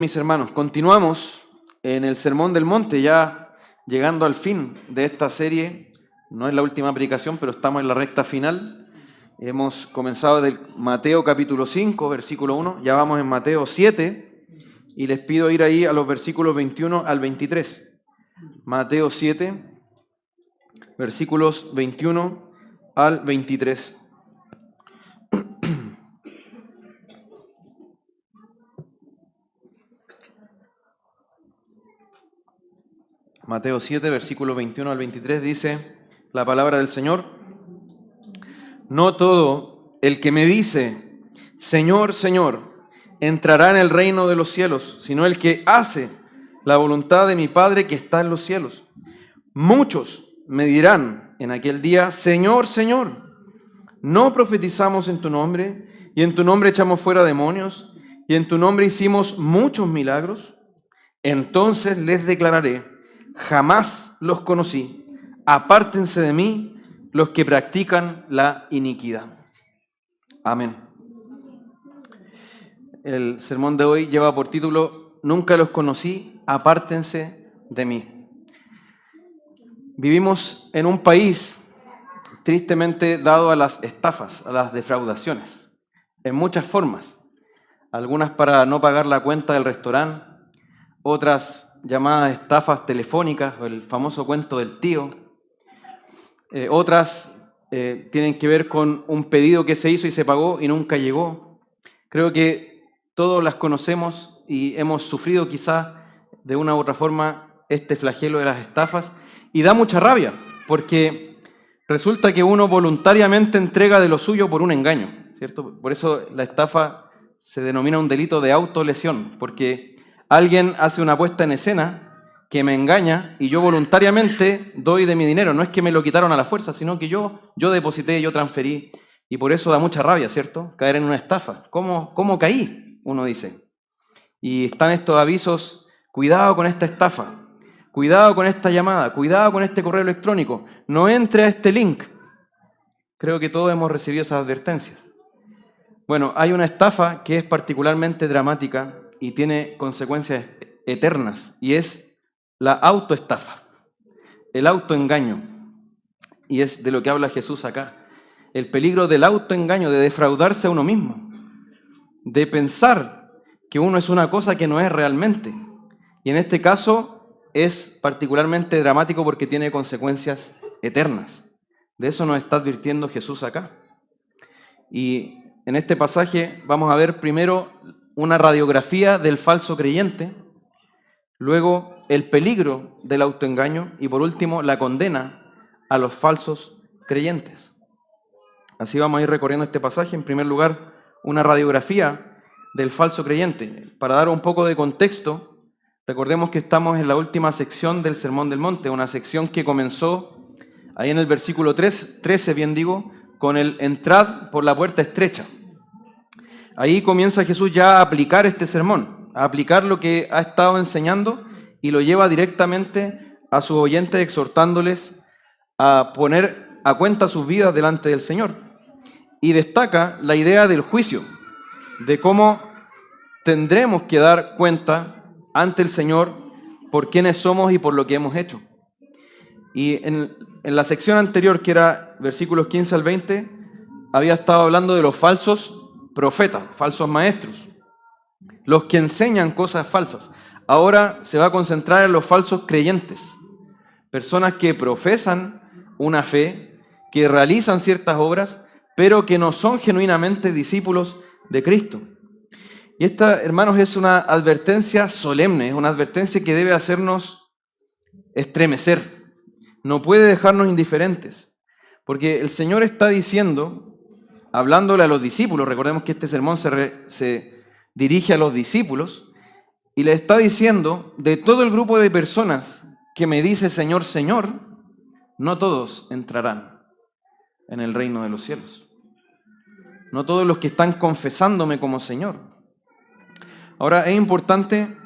Mis hermanos, continuamos en el Sermón del Monte, ya llegando al fin de esta serie. No es la última predicación, pero estamos en la recta final. Hemos comenzado del Mateo capítulo 5, versículo 1, ya vamos en Mateo 7, y les pido ir ahí a los versículos 21 al 23. Mateo 7, versículos 21 al 23. Mateo 7, versículos 21 al 23 dice la palabra del Señor: No todo el que me dice, Señor, Señor, entrará en el reino de los cielos, sino el que hace la voluntad de mi Padre que está en los cielos. Muchos me dirán en aquel día, Señor, Señor, ¿no profetizamos en tu nombre, y en tu nombre echamos fuera demonios, y en tu nombre hicimos muchos milagros? Entonces les declararé, jamás los conocí, apártense de mí los que practican la iniquidad. Amén. El sermón de hoy lleva por título, Nunca los conocí, apártense de mí. Vivimos en un país tristemente dado a las estafas, a las defraudaciones, en muchas formas. Algunas para no pagar la cuenta del restaurante, otras llamadas estafas telefónicas, o el famoso cuento del tío. Otras tienen que ver con un pedido que se hizo y se pagó y nunca llegó. Creo que todos las conocemos y hemos sufrido quizás de una u otra forma este flagelo de las estafas, y da mucha rabia porque resulta que uno voluntariamente entrega de lo suyo por un engaño, ¿cierto? Por eso la estafa se denomina un delito de autolesión, porque alguien hace una puesta en escena que me engaña y yo voluntariamente doy de mi dinero. No es que me lo quitaron a la fuerza, sino que yo deposité, yo transferí. Y por eso da mucha rabia, ¿cierto? Caer en una estafa. ¿Cómo caí? Uno dice. Y están estos avisos, cuidado con esta estafa, cuidado con esta llamada, cuidado con este correo electrónico, no entre a este link. Creo que todos hemos recibido esas advertencias. Bueno, hay una estafa que es particularmente dramática y tiene consecuencias eternas, y es la autoestafa, el autoengaño. Y es de lo que habla Jesús acá. El peligro del autoengaño, de defraudarse a uno mismo, de pensar que uno es una cosa que no es realmente. Y en este caso es particularmente dramático porque tiene consecuencias eternas. De eso nos está advirtiendo Jesús acá. Y en este pasaje vamos a ver primero una radiografía del falso creyente, luego el peligro del autoengaño y por último la condena a los falsos creyentes. Así vamos a ir recorriendo este pasaje. En primer lugar, una radiografía del falso creyente. Para dar un poco de contexto, recordemos que estamos en la última sección del Sermón del Monte, una sección que comenzó ahí en el versículo 13, bien digo, con el entrad por la puerta estrecha. Ahí comienza Jesús ya a aplicar este sermón, a aplicar lo que ha estado enseñando y lo lleva directamente a sus oyentes, exhortándoles a poner a cuenta sus vidas delante del Señor. Y destaca la idea del juicio, de cómo tendremos que dar cuenta ante el Señor por quiénes somos y por lo que hemos hecho. Y en la sección anterior, que era versículos 15 al 20, había estado hablando de los falsos profetas, falsos maestros, los que enseñan cosas falsas. Ahora se va a concentrar en los falsos creyentes, personas que profesan una fe, que realizan ciertas obras, pero que no son genuinamente discípulos de Cristo. Y esta, hermanos, es una advertencia solemne, es una advertencia que debe hacernos estremecer. No puede dejarnos indiferentes, porque el Señor está diciendo, hablándole a los discípulos, recordemos que este sermón se dirige a los discípulos, y le está diciendo, de todo el grupo de personas que me dice Señor, Señor, no todos entrarán en el reino de los cielos. No todos los que están confesándome como Señor. Ahora, es importante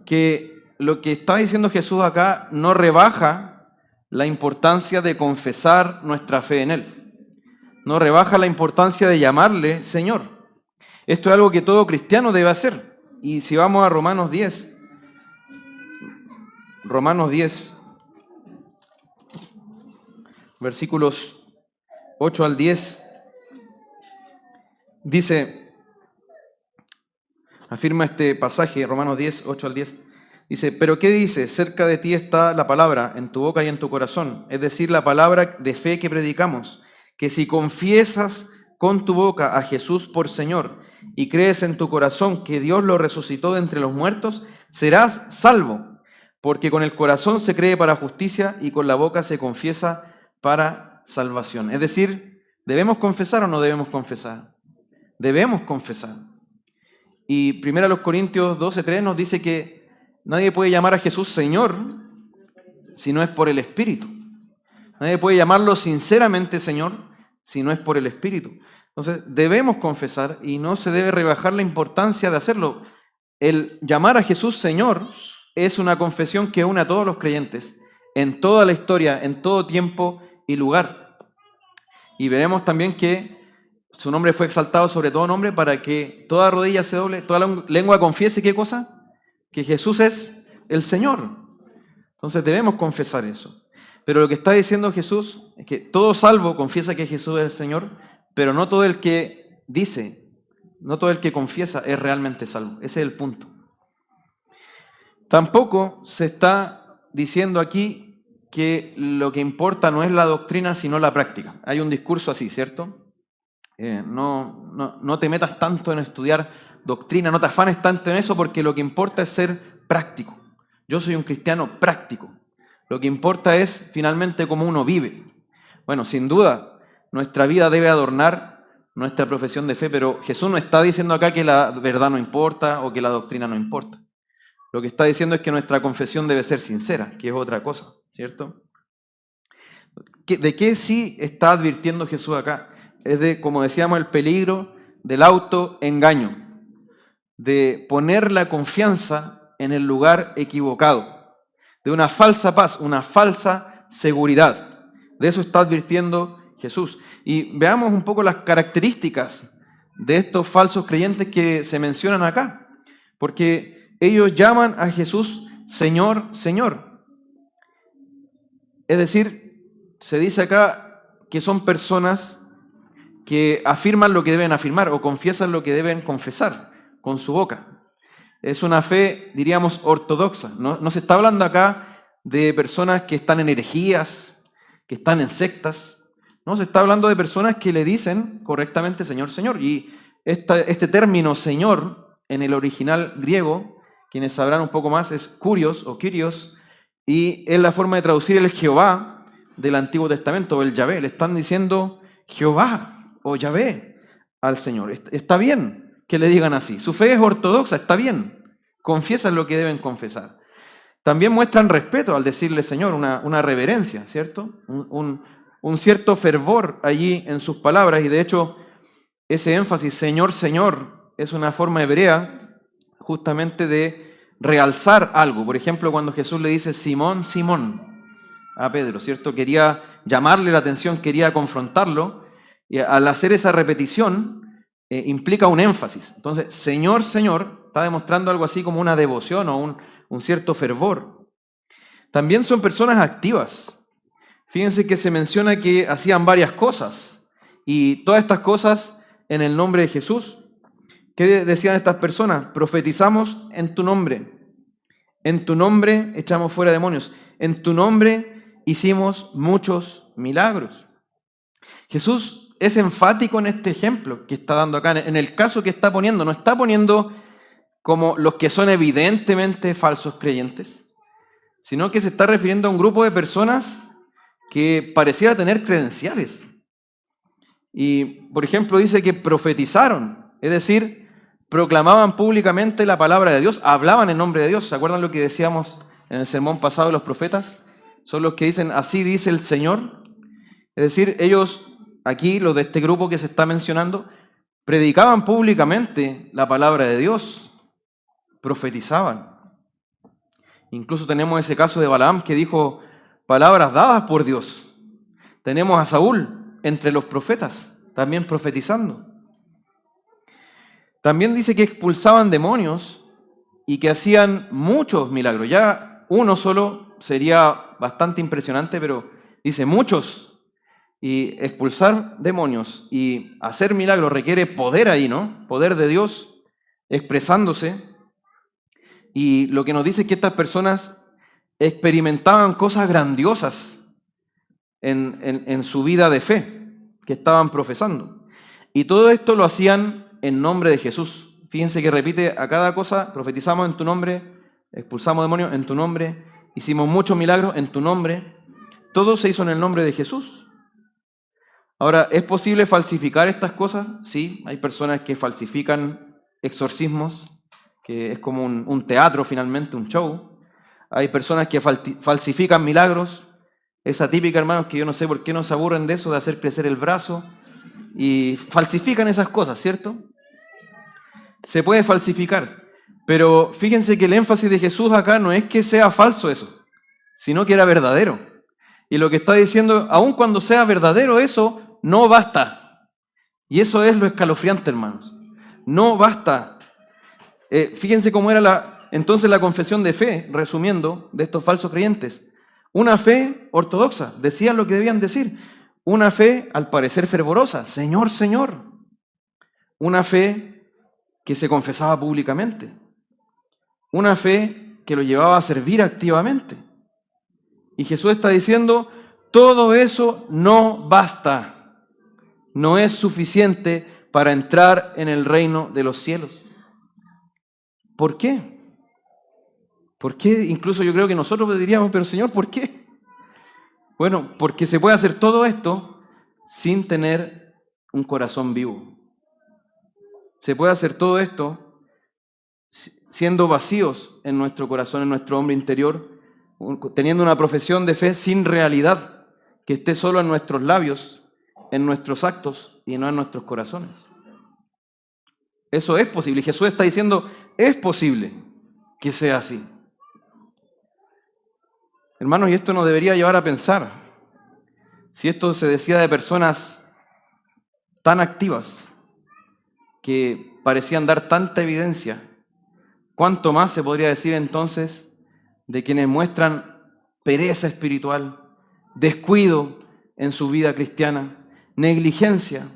que lo que está diciendo Jesús acá no rebaja la importancia de confesar nuestra fe en Él. No rebaja la importancia de llamarle Señor. Esto es algo que todo cristiano debe hacer. Y si vamos a Romanos 10, versículos 8 al 10, dice, afirma este pasaje, Romanos 10, 8 al 10, dice, pero ¿qué dice? Cerca de ti está la palabra, en tu boca y en tu corazón, es decir, la palabra de fe que predicamos, que si confiesas con tu boca a Jesús por Señor y crees en tu corazón que Dios lo resucitó de entre los muertos, serás salvo, porque con el corazón se cree para justicia y con la boca se confiesa para salvación. Es decir, ¿debemos confesar o no debemos confesar? Debemos confesar. Y 1 Corintios 12:3 nos dice que nadie puede llamar a Jesús Señor si no es por el Espíritu. Nadie puede llamarlo sinceramente Señor si no es por el Espíritu. Entonces, debemos confesar y no se debe rebajar la importancia de hacerlo. El llamar a Jesús Señor es una confesión que une a todos los creyentes en toda la historia, en todo tiempo y lugar. Y veremos también que su nombre fue exaltado sobre todo nombre para que toda rodilla se doble, toda lengua confiese, ¿qué cosa? Que Jesús es el Señor. Entonces debemos confesar eso. Pero lo que está diciendo Jesús es que todo salvo confiesa que Jesús es el Señor, pero no todo el que dice, no todo el que confiesa es realmente salvo. Ese es el punto. Tampoco se está diciendo aquí que lo que importa no es la doctrina, sino la práctica. Hay un discurso así, ¿cierto? No te metas tanto en estudiar doctrina, no te afanes tanto en eso, porque lo que importa es ser práctico. Yo soy un cristiano práctico. Lo que importa es finalmente cómo uno vive. Bueno, sin duda, nuestra vida debe adornar nuestra profesión de fe, pero Jesús no está diciendo acá que la verdad no importa o que la doctrina no importa. Lo que está diciendo es que nuestra confesión debe ser sincera, que es otra cosa, ¿cierto? ¿De qué sí está advirtiendo Jesús acá? Es de, como decíamos, el peligro del autoengaño, de poner la confianza en el lugar equivocado, de una falsa paz, una falsa seguridad. De eso está advirtiendo Jesús. Y veamos un poco las características de estos falsos creyentes que se mencionan acá, porque ellos llaman a Jesús Señor, Señor. Es decir, se dice acá que son personas que afirman lo que deben afirmar o confiesan lo que deben confesar con su boca. Es una fe, diríamos, ortodoxa. No se está hablando acá de personas que están en herejías, que están en sectas. No, se está hablando de personas que le dicen correctamente Señor, Señor. Y este término Señor, en el original griego, quienes sabrán un poco más, es kurios o kyrios, y es la forma de traducir el Jehová del Antiguo Testamento, o el Yahvé. Le están diciendo Jehová o Yahvé al Señor. Está bien que le digan así. Su fe es ortodoxa, está bien. Confiesan lo que deben confesar. También muestran respeto al decirle Señor, una reverencia, ¿cierto? Un cierto fervor allí en sus palabras, y de hecho ese énfasis, Señor, Señor, es una forma hebrea justamente de realzar algo. Por ejemplo, cuando Jesús le dice Simón, Simón a Pedro, ¿cierto? Quería llamarle la atención, quería confrontarlo, y al hacer esa repetición implica un énfasis. Entonces, Señor, Señor, está demostrando algo así como una devoción o un cierto fervor. También son personas activas. Fíjense que se menciona que hacían varias cosas, y todas estas cosas en el nombre de Jesús. ¿Qué decían estas personas? Profetizamos en tu nombre echamos fuera demonios, en tu nombre hicimos muchos milagros. Jesús es enfático en este ejemplo que está dando acá, en el caso que está poniendo. No está poniendo como los que son evidentemente falsos creyentes, sino que se está refiriendo a un grupo de personas que pareciera tener credenciales. Y, por ejemplo, dice que profetizaron, es decir, proclamaban públicamente la palabra de Dios, hablaban en nombre de Dios. ¿Se acuerdan lo que decíamos en el sermón pasado de los profetas? Son los que dicen, así dice el Señor. Es decir, ellos, aquí, los de este grupo que se está mencionando, predicaban públicamente la palabra de Dios, profetizaban. Incluso tenemos ese caso de Balaam que dijo palabras dadas por Dios. Tenemos a Saúl entre los profetas, también profetizando. También dice que expulsaban demonios y que hacían muchos milagros. Ya uno solo sería bastante impresionante, pero dice muchos. Y expulsar demonios y hacer milagros requiere poder ahí, ¿no? Poder de Dios expresándose. Y lo que nos dice es que estas personas experimentaban cosas grandiosas en su vida de fe que estaban profesando. Y todo esto lo hacían en nombre de Jesús. Fíjense que repite a cada cosa: profetizamos en tu nombre, expulsamos demonios en tu nombre, hicimos muchos milagros en tu nombre. Todo se hizo en el nombre de Jesús. Ahora, ¿es posible falsificar estas cosas? Sí, hay personas que falsifican exorcismos, que es como un teatro finalmente, un show. Hay personas que falsifican milagros. Esa típica, hermanos, que yo no sé por qué no se aburren de eso, de hacer crecer el brazo, y falsifican esas cosas, ¿cierto? Se puede falsificar, pero fíjense que el énfasis de Jesús acá no es que sea falso eso, sino que era verdadero. Y lo que está diciendo, aun cuando sea verdadero eso, no basta. Y eso es lo escalofriante, hermanos. No basta. Fíjense cómo era entonces la confesión de fe, resumiendo, de estos falsos creyentes. Una fe ortodoxa, decían lo que debían decir. Una fe, al parecer, fervorosa. Señor, Señor. Una fe que se confesaba públicamente. Una fe que lo llevaba a servir activamente. Y Jesús está diciendo, todo eso no basta. No es suficiente para entrar en el reino de los cielos. ¿Por qué? ¿Por qué? Incluso yo creo que nosotros diríamos, pero Señor, ¿por qué? Bueno, porque se puede hacer todo esto sin tener un corazón vivo. Se puede hacer todo esto siendo vacíos en nuestro corazón, en nuestro hombre interior, teniendo una profesión de fe sin realidad, que esté solo en nuestros labios, en nuestros actos y no en nuestros corazones. Eso es posible. Y Jesús está diciendo, es posible que sea así. Hermanos, y esto nos debería llevar a pensar, si esto se decía de personas tan activas, que parecían dar tanta evidencia, ¿cuánto más se podría decir entonces de quienes muestran pereza espiritual, descuido en su vida cristiana, negligencia,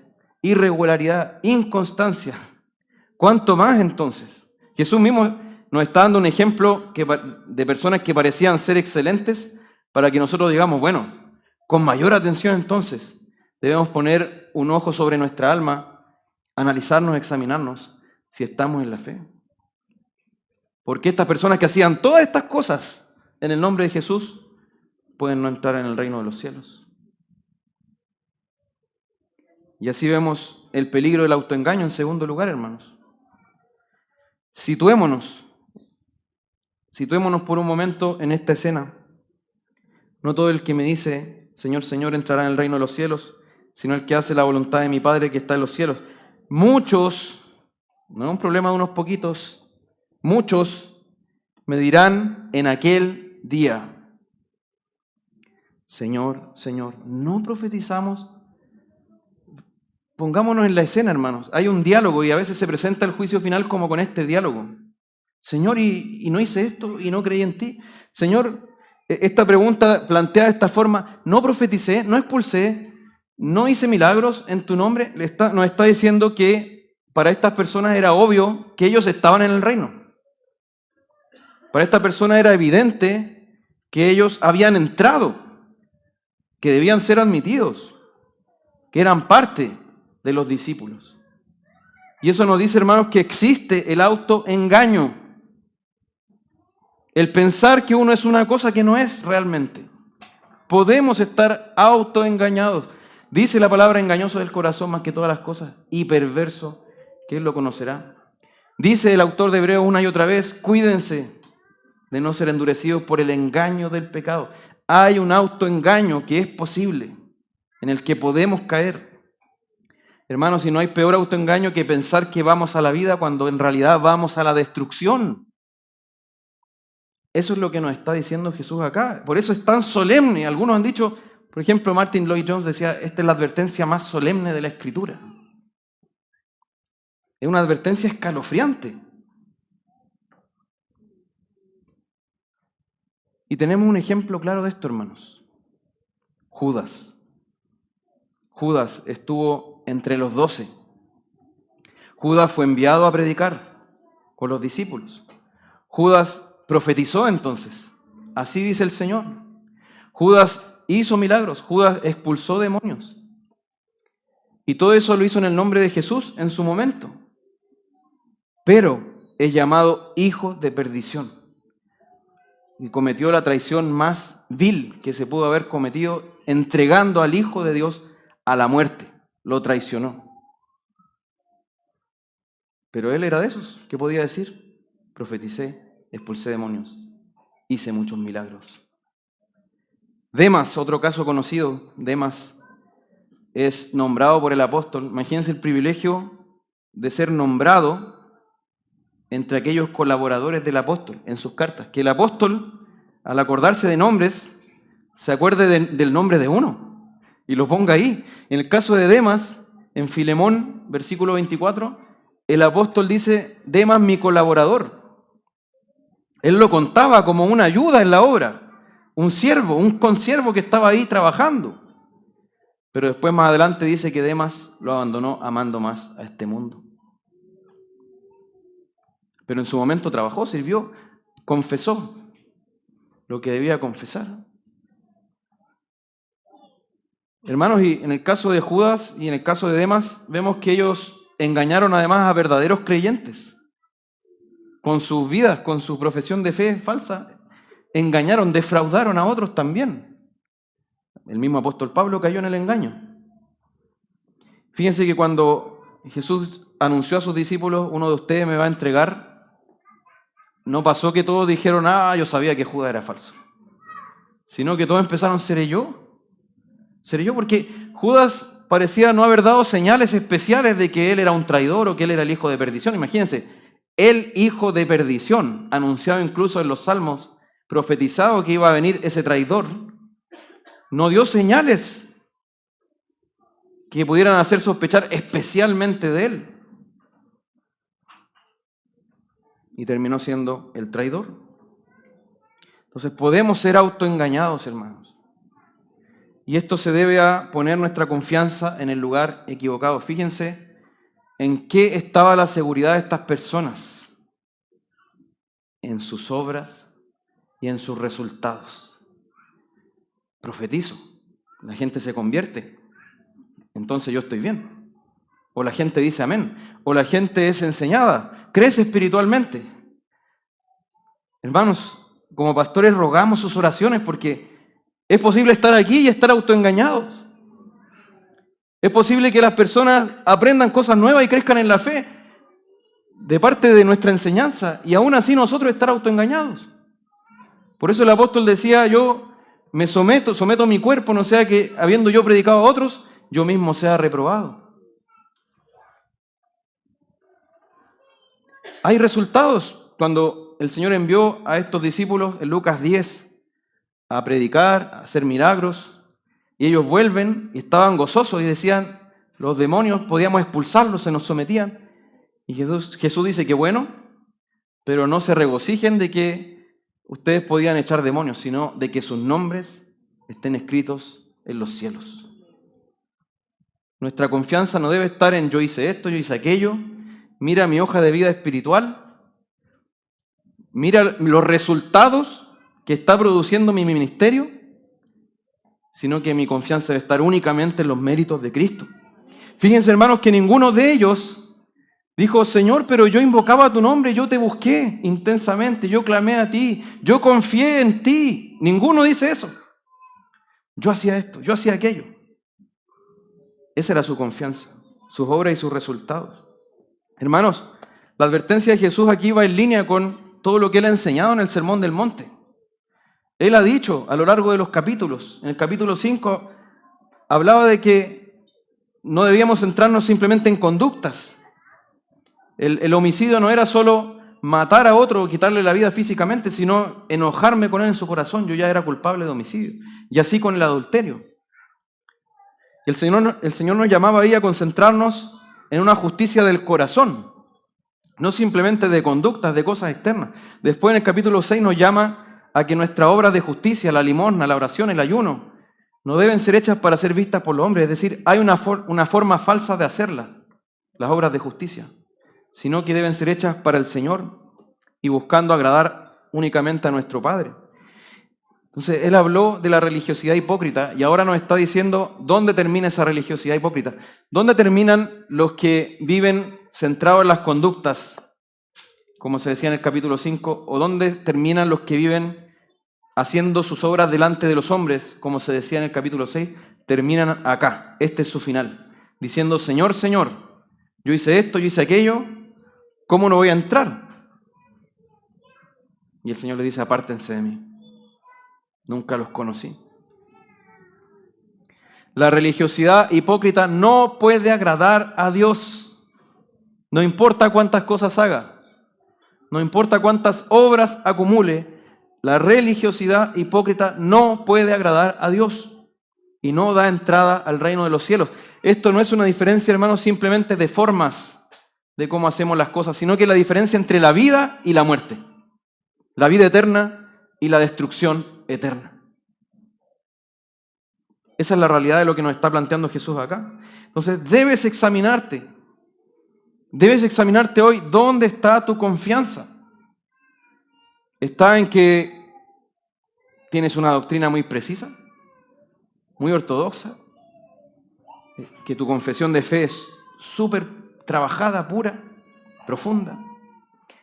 irregularidad, inconstancia? ¿Cuánto más entonces? Jesús mismo nos está dando un ejemplo de personas que parecían ser excelentes para que nosotros digamos, bueno, con mayor atención entonces debemos poner un ojo sobre nuestra alma, analizarnos, examinarnos si estamos en la fe. Porque estas personas que hacían todas estas cosas en el nombre de Jesús pueden no entrar en el reino de los cielos. Y así vemos el peligro del autoengaño en segundo lugar, hermanos. Situémonos por un momento en esta escena. No todo el que me dice, Señor, Señor, entrará en el reino de los cielos, sino el que hace la voluntad de mi Padre que está en los cielos. Muchos, no es un problema de unos poquitos, muchos me dirán en aquel día, Señor, Señor, ¿no profetizamos? Pongámonos en la escena, hermanos. Hay un diálogo y a veces se presenta el juicio final como con este diálogo. Señor, ¿y no hice esto y no creí en ti? Señor, esta pregunta planteada de esta forma, no profeticé, no expulsé, no hice milagros en tu nombre, nos está diciendo que para estas personas era obvio que ellos estaban en el reino. Para esta persona era evidente que ellos habían entrado, que debían ser admitidos, que eran parte de los discípulos. Y eso nos dice, hermanos, que existe el autoengaño. El pensar que uno es una cosa que no es realmente. Podemos estar autoengañados. Dice la palabra engañoso del corazón más que todas las cosas y perverso, ¿quién lo conocerá? Dice el autor de Hebreos una y otra vez, cuídense de no ser endurecidos por el engaño del pecado. Hay un autoengaño que es posible, en el que podemos caer. Hermanos, si no hay peor autoengaño que pensar que vamos a la vida cuando en realidad vamos a la destrucción. Eso es lo que nos está diciendo Jesús acá. Por eso es tan solemne. Algunos han dicho, por ejemplo, Martin Lloyd-Jones decía, esta es la advertencia más solemne de la Escritura. Es una advertencia escalofriante. Y tenemos un ejemplo claro de esto, hermanos. Judas. Judas estuvo entre los 12. Judas fue enviado a predicar con los discípulos. Judas profetizó entonces. Así dice el Señor. Judas hizo milagros. Judas expulsó demonios. Y todo eso lo hizo en el nombre de Jesús en su momento. Pero es llamado hijo de perdición. Y cometió la traición más vil que se pudo haber cometido, entregando al Hijo de Dios a la muerte. Lo traicionó. Pero él era de esos. ¿Qué podía decir? Profeticé, expulsé demonios, hice muchos milagros. Demas, otro caso conocido. Demas es nombrado por el apóstol. Imagínense el privilegio de ser nombrado entre aquellos colaboradores del apóstol en sus cartas. Que el apóstol, al acordarse de nombres, se acuerde del nombre de uno y lo ponga ahí. En el caso de Demas, en Filemón, versículo 24, el apóstol dice: Demas, mi colaborador. Él lo contaba como una ayuda en la obra, un siervo, un consiervo que estaba ahí trabajando. Pero después más adelante dice que Demas lo abandonó amando más a este mundo. Pero en su momento trabajó, sirvió, confesó lo que debía confesar. Hermanos, y en el caso de Judas y en el caso de Demas, vemos que ellos engañaron además a verdaderos creyentes. Con sus vidas, con su profesión de fe falsa, engañaron, defraudaron a otros también. El mismo apóstol Pablo cayó en el engaño. Fíjense que cuando Jesús anunció a sus discípulos: uno de ustedes me va a entregar, no pasó que todos dijeron: yo sabía que Judas era falso. Sino que todos empezaron: ¿seré yo? ¿Seré yo? Porque Judas parecía no haber dado señales especiales de que él era un traidor o que él era el hijo de perdición. Imagínense, el hijo de perdición, anunciado incluso en los Salmos, profetizado que iba a venir ese traidor, no dio señales que pudieran hacer sospechar especialmente de él. Y terminó siendo el traidor. Entonces podemos ser autoengañados, hermanos. Y esto se debe a poner nuestra confianza en el lugar equivocado. Fíjense en qué estaba la seguridad de estas personas: en sus obras y en sus resultados. Profetizo, la gente se convierte, entonces yo estoy bien. O la gente dice amén, o la gente es enseñada, crece espiritualmente. Hermanos, como pastores rogamos sus oraciones porque es posible estar aquí y estar autoengañados. Es posible que las personas aprendan cosas nuevas y crezcan en la fe de parte de nuestra enseñanza y aún así nosotros estar autoengañados. Por eso el apóstol decía: yo me someto mi cuerpo, no sea que habiendo yo predicado a otros, yo mismo sea reprobado. Hay resultados. Cuando el Señor envió a estos discípulos en Lucas 10 a predicar, a hacer milagros, y ellos vuelven y estaban gozosos y decían: los demonios podíamos expulsarlos, se nos sometían. Y Jesús dice que bueno, pero no se regocijen de que ustedes podían echar demonios, sino de que sus nombres estén escritos en los cielos. Nuestra confianza no debe estar en yo hice esto, yo hice aquello. Mira mi hoja de vida espiritual. Mira los resultados que está produciendo mi ministerio, sino que mi confianza debe estar únicamente en los méritos de Cristo. Fíjense, hermanos, que ninguno de ellos dijo: Señor, pero yo invocaba tu nombre, yo te busqué intensamente, yo clamé a ti, yo confié en ti. Ninguno dice eso. Yo hacía esto, yo hacía aquello. Esa era su confianza, sus obras y sus resultados. Hermanos, la advertencia de Jesús aquí va en línea con todo lo que Él ha enseñado en el Sermón del Monte. Él ha dicho a lo largo de los capítulos, en el capítulo 5, hablaba de que no debíamos centrarnos simplemente en conductas. El homicidio no era solo matar a otro o quitarle la vida físicamente, sino enojarme con él en su corazón. Yo ya era culpable de homicidio. Y así con el adulterio. El Señor nos llamaba ahí a concentrarnos en una justicia del corazón, no simplemente de conductas, de cosas externas. Después en el capítulo 6 nos llama a que nuestras obras de justicia, la limosna, la oración, el ayuno, no deben ser hechas para ser vistas por los hombres. Es decir, hay una forma falsa de hacerlas, las obras de justicia, sino que deben ser hechas para el Señor y buscando agradar únicamente a nuestro Padre. Entonces, él habló de la religiosidad hipócrita y ahora nos está diciendo dónde termina esa religiosidad hipócrita. ¿Dónde terminan los que viven centrados en las conductas, como se decía en el capítulo 5? ¿O dónde terminan los que viven haciendo sus obras delante de los hombres, como se decía en el capítulo 6? Terminan acá. Este es su final. Diciendo, Señor, Señor, yo hice esto, yo hice aquello, ¿cómo no voy a entrar? Y el Señor le dice, apártense de mí. Nunca los conocí. La religiosidad hipócrita no puede agradar a Dios. No importa cuántas cosas haga, no importa cuántas obras acumule, la religiosidad hipócrita no puede agradar a Dios y no da entrada al reino de los cielos. Esto no es una diferencia, hermanos, simplemente de formas de cómo hacemos las cosas, sino que la diferencia entre la vida y la muerte, la vida eterna y la destrucción eterna. Esa es la realidad de lo que nos está planteando Jesús acá. Entonces debes examinarte hoy dónde está tu confianza. ¿Está en que tienes una doctrina muy precisa, muy ortodoxa? ¿Que tu confesión de fe es súper trabajada, pura, profunda?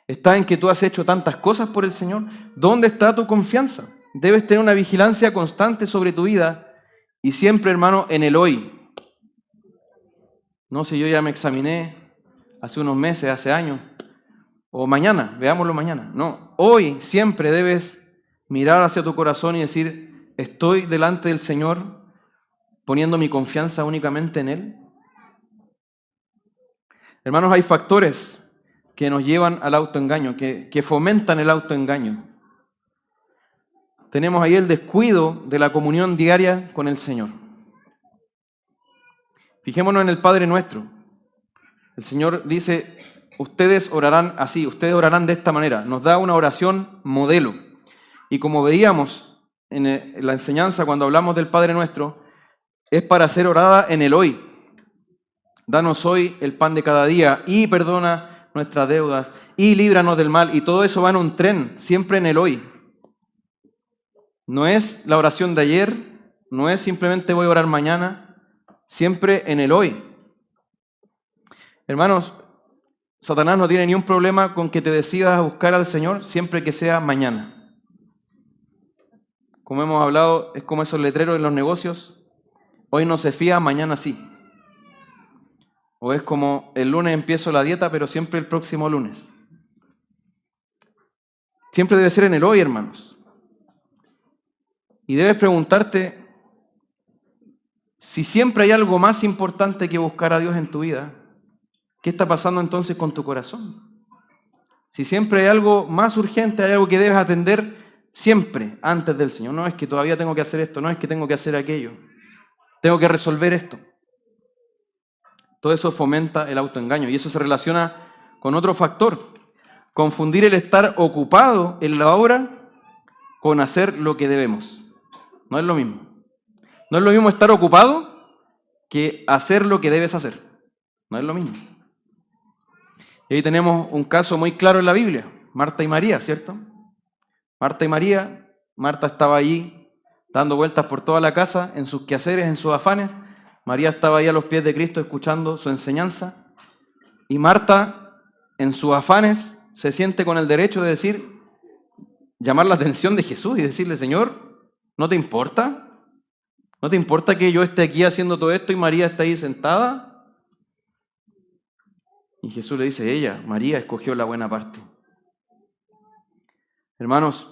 ¿Está en que tú has hecho tantas cosas por el Señor? ¿Dónde está tu confianza? Debes tener una vigilancia constante sobre tu vida y siempre, hermano, en el hoy. No sé, yo ya me examiné hace unos meses, hace años, o mañana, veámoslo mañana. No, hoy siempre debes mirar hacia tu corazón y decir, ¿estoy delante del Señor poniendo mi confianza únicamente en Él? Hermanos, hay factores que nos llevan al autoengaño, que fomentan el autoengaño. Tenemos ahí el descuido de la comunión diaria con el Señor. Fijémonos en el Padre Nuestro. El Señor dice, ustedes orarán así, ustedes orarán de esta manera. Nos da una oración modelo. Y como veíamos en la enseñanza cuando hablamos del Padre Nuestro, es para ser orada en el hoy. Danos hoy el pan de cada día y perdona nuestras deudas y líbranos del mal. Y todo eso va en un tren, siempre en el hoy. No es la oración de ayer, no es simplemente voy a orar mañana, siempre en el hoy. Hermanos, Satanás no tiene ni un problema con que te decidas a buscar al Señor siempre que sea mañana. Como hemos hablado, es como esos letreros en los negocios, hoy no se fía, mañana sí. O es como el lunes empiezo la dieta, pero siempre el próximo lunes. Siempre debe ser en el hoy, hermanos. Y debes preguntarte si siempre hay algo más importante que buscar a Dios en tu vida, ¿qué está pasando entonces con tu corazón? Si siempre hay algo más urgente, hay algo que debes atender siempre antes del Señor. No es que todavía tengo que hacer esto, no es que tengo que hacer aquello. Tengo que resolver esto. Todo eso fomenta el autoengaño y eso se relaciona con otro factor. Confundir el estar ocupado en la obra con hacer lo que debemos. No es lo mismo. No es lo mismo estar ocupado que hacer lo que debes hacer. No es lo mismo. Y ahí tenemos un caso muy claro en la Biblia. Marta y María, ¿cierto? Marta y María. Marta estaba allí dando vueltas por toda la casa, en sus quehaceres, en sus afanes. María estaba ahí a los pies de Cristo escuchando su enseñanza. Y Marta, en sus afanes, se siente con el derecho de decir, llamar la atención de Jesús y decirle, Señor, ¿no te importa? ¿No te importa que yo esté aquí haciendo todo esto y María está ahí sentada? Y Jesús le dice, ella, María, escogió la buena parte. Hermanos,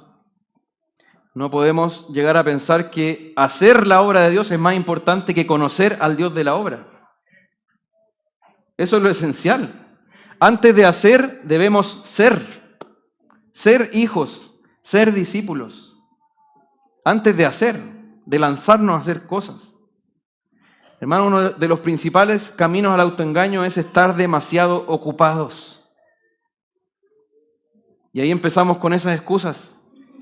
no podemos llegar a pensar que hacer la obra de Dios es más importante que conocer al Dios de la obra. Eso es lo esencial. Antes de hacer, debemos ser hijos, ser discípulos. Antes de hacer, de lanzarnos a hacer cosas. Hermano, uno de los principales caminos al autoengaño es estar demasiado ocupados. Y ahí empezamos con esas excusas.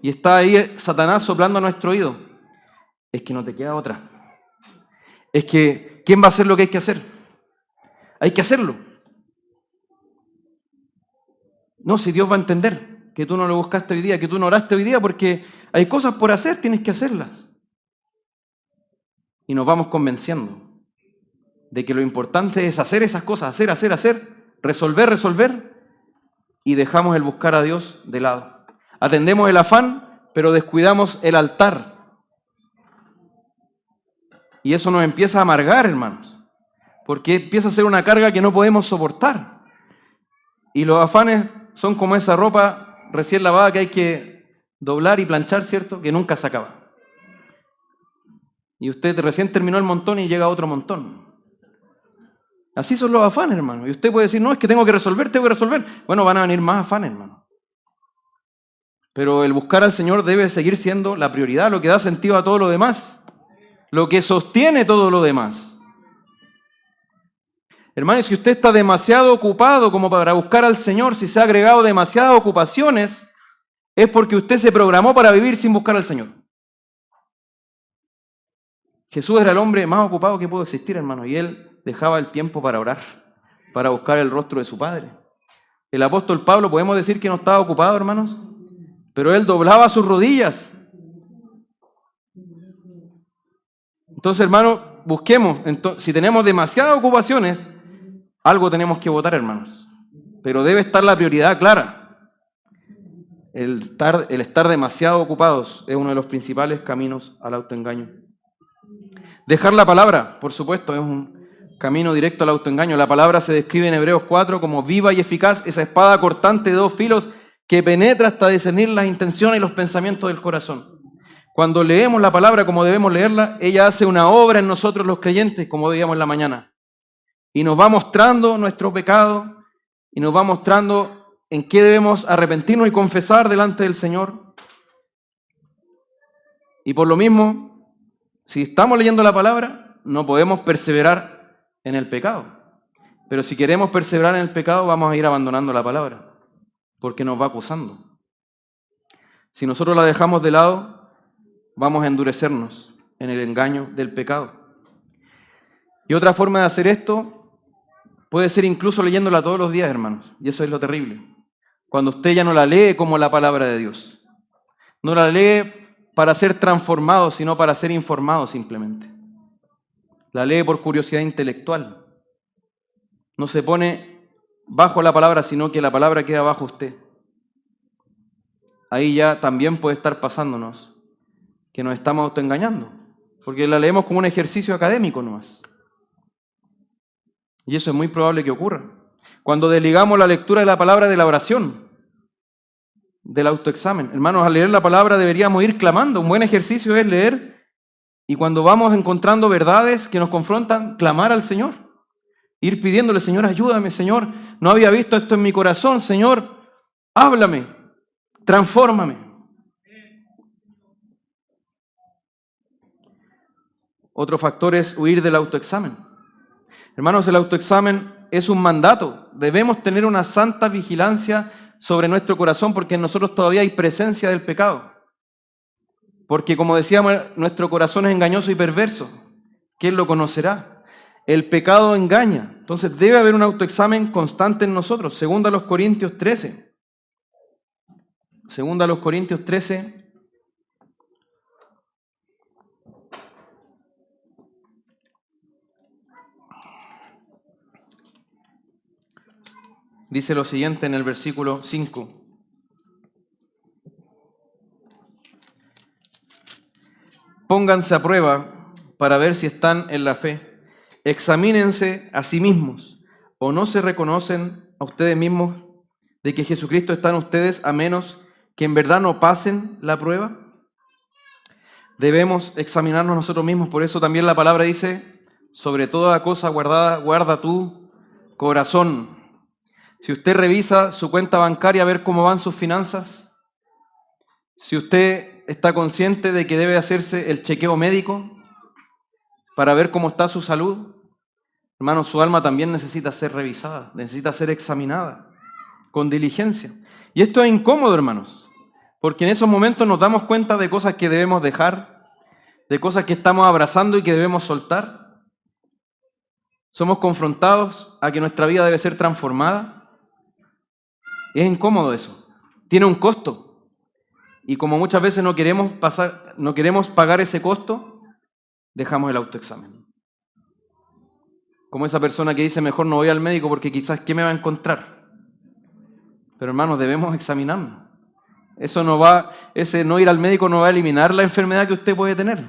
y está ahí Satanás soplando a nuestro oído. Es que no te queda otra. Es que, ¿quién va a hacer lo que hay que hacer? Hay que hacerlo. No, si Dios va a entender que tú no lo buscaste hoy día, que tú no oraste hoy día, porque hay cosas por hacer, tienes que hacerlas. Y nos vamos convenciendo de que lo importante es hacer esas cosas, hacer, resolver, y dejamos el buscar a Dios de lado. Atendemos el afán, pero descuidamos el altar. Y eso nos empieza a amargar, hermanos, porque empieza a ser una carga que no podemos soportar. Y los afanes son como esa ropa recién lavada que hay que doblar y planchar, ¿cierto? Que nunca se acaba. Y usted recién terminó el montón y llega otro montón. Así son los afanes, hermano. Y usted puede decir, no, es que tengo que resolver. Bueno, van a venir más afanes, hermano. Pero el buscar al Señor debe seguir siendo la prioridad, lo que da sentido a todo lo demás, lo que sostiene todo lo demás. Hermano, si usted está demasiado ocupado como para buscar al Señor, si se ha agregado demasiadas ocupaciones, es porque usted se programó para vivir sin buscar al Señor. Jesús era el hombre más ocupado que pudo existir, hermano, y Él dejaba el tiempo para orar, para buscar el rostro de su Padre. El apóstol Pablo, podemos decir que no estaba ocupado, hermanos, pero él doblaba sus rodillas. Entonces, hermano, busquemos. Si tenemos demasiadas ocupaciones, algo tenemos que votar, hermanos. Pero debe estar la prioridad clara. El estar demasiado ocupados es uno de los principales caminos al autoengaño. Dejar la palabra, por supuesto, es un camino directo al autoengaño. La palabra se describe en Hebreos 4 como viva y eficaz, esa espada cortante de dos filos que penetra hasta discernir las intenciones y los pensamientos del corazón. Cuando leemos la palabra como debemos leerla, ella hace una obra en nosotros los creyentes, como veíamos en la mañana. Y nos va mostrando nuestro pecado, y nos va mostrando en qué debemos arrepentirnos y confesar delante del Señor. Y por lo mismo, si estamos leyendo la palabra, no podemos perseverar en el pecado. Pero si queremos perseverar en el pecado, vamos a ir abandonando la palabra, porque nos va acusando. Si nosotros la dejamos de lado, vamos a endurecernos en el engaño del pecado. Y otra forma de hacer esto puede ser incluso leyéndola todos los días, hermanos. Y eso es lo terrible. Cuando usted ya no la lee como la palabra de Dios. No la lee para ser transformado, sino para ser informado simplemente. La lee por curiosidad intelectual. No se pone bajo la palabra, sino que la palabra queda bajo usted. Ahí ya también puede estar pasándonos que nos estamos autoengañando, porque la leemos como un ejercicio académico nomás. Y eso es muy probable que ocurra. Cuando desligamos la lectura de la palabra de la oración, del autoexamen. Hermanos, al leer la palabra deberíamos ir clamando. Un buen ejercicio es leer y cuando vamos encontrando verdades que nos confrontan, clamar al Señor. Ir pidiéndole, Señor, ayúdame, Señor. No había visto esto en mi corazón, Señor. Háblame, transfórmame. Otro factor es huir del autoexamen. Hermanos, el autoexamen es un mandato. Debemos tener una santa vigilancia sobre nuestro corazón porque en nosotros todavía hay presencia del pecado. Porque como decíamos, nuestro corazón es engañoso y perverso. ¿Quién lo conocerá? El pecado engaña. Entonces debe haber un autoexamen constante en nosotros. Segunda a los Corintios 13. Segunda a los Corintios 13. Dice lo siguiente en el versículo 5. Pónganse a prueba para ver si están en la fe. Examínense a sí mismos. ¿O no se reconocen a ustedes mismos de que Jesucristo está en ustedes a menos que en verdad no pasen la prueba? Debemos examinarnos nosotros mismos. Por eso también la palabra dice, sobre toda cosa guardada, guarda tu corazón. Si usted revisa su cuenta bancaria a ver cómo van sus finanzas, si usted está consciente de que debe hacerse el chequeo médico para ver cómo está su salud, hermano, su alma también necesita ser revisada, necesita ser examinada con diligencia. Y esto es incómodo, hermanos, Porque en esos momentos nos damos cuenta de cosas que debemos dejar, de cosas que estamos abrazando y que debemos soltar. Somos confrontados a que nuestra vida debe ser transformada. Es incómodo eso. Tiene un costo. Y como muchas veces no queremos pagar ese costo, dejamos el autoexamen. Como esa persona que dice, mejor no voy al médico porque quizás ¿qué me va a encontrar? Pero hermanos, debemos examinarnos. Ese no ir al médico no va a eliminar la enfermedad que usted puede tener.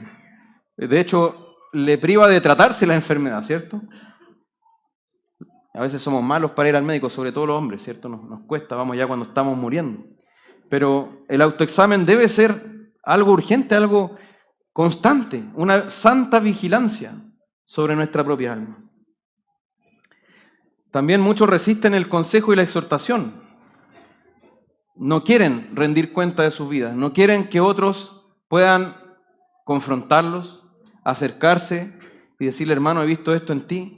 De hecho, le priva de tratarse la enfermedad, ¿cierto? A veces somos malos para ir al médico, sobre todo los hombres, ¿cierto? Nos cuesta, vamos ya cuando estamos muriendo. Pero el autoexamen debe ser algo urgente, algo constante, una santa vigilancia sobre nuestra propia alma. También muchos resisten el consejo y la exhortación. No quieren rendir cuenta de sus vidas, no quieren que otros puedan confrontarlos, acercarse y decirle, hermano, he visto esto en ti.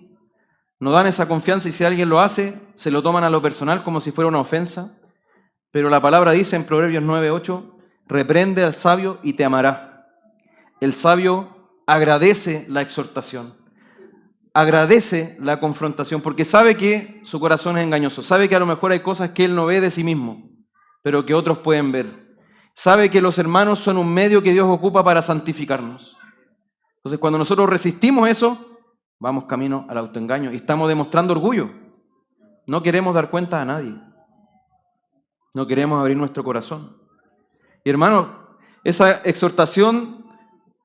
No dan esa confianza y si alguien lo hace, se lo toman a lo personal como si fuera una ofensa. Pero la palabra dice en Proverbios 9:8, reprende al sabio y te amará. El sabio agradece la exhortación, agradece la confrontación, porque sabe que su corazón es engañoso, sabe que a lo mejor hay cosas que él no ve de sí mismo, pero que otros pueden ver. Sabe que los hermanos son un medio que Dios ocupa para santificarnos. Entonces, cuando nosotros resistimos eso, vamos camino al autoengaño y estamos demostrando orgullo. No queremos dar cuenta a nadie. No queremos abrir nuestro corazón. Y hermano, esa exhortación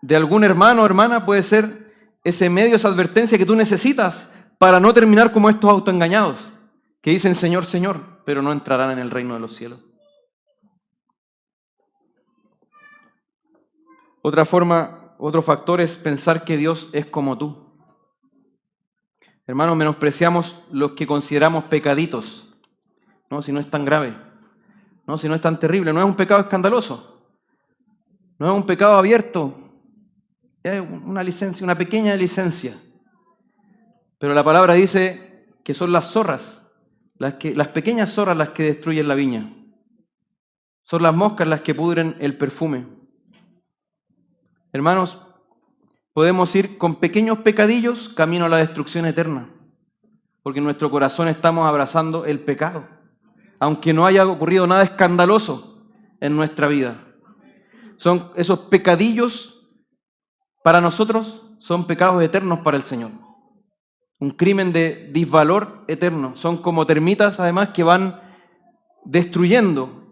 de algún hermano o hermana puede ser ese medio, esa advertencia que tú necesitas para no terminar como estos autoengañados, que dicen Señor, Señor, pero no entrarán en el reino de los cielos. Otro factor es pensar que Dios es como tú. Hermanos, menospreciamos los que consideramos pecaditos. No, si no es tan grave. No, si no es tan terrible. No es un pecado escandaloso. No es un pecado abierto. Es una licencia, una pequeña licencia. Pero la palabra dice que son las zorras, las pequeñas zorras las que destruyen la viña. Son las moscas las que pudren el perfume. Hermanos, podemos ir con pequeños pecadillos camino a la destrucción eterna, porque en nuestro corazón estamos abrazando el pecado, aunque no haya ocurrido nada escandaloso en nuestra vida. Son esos pecadillos, para nosotros, son pecados eternos para el Señor. Un crimen de disvalor eterno. Son como termitas, además, que van destruyendo,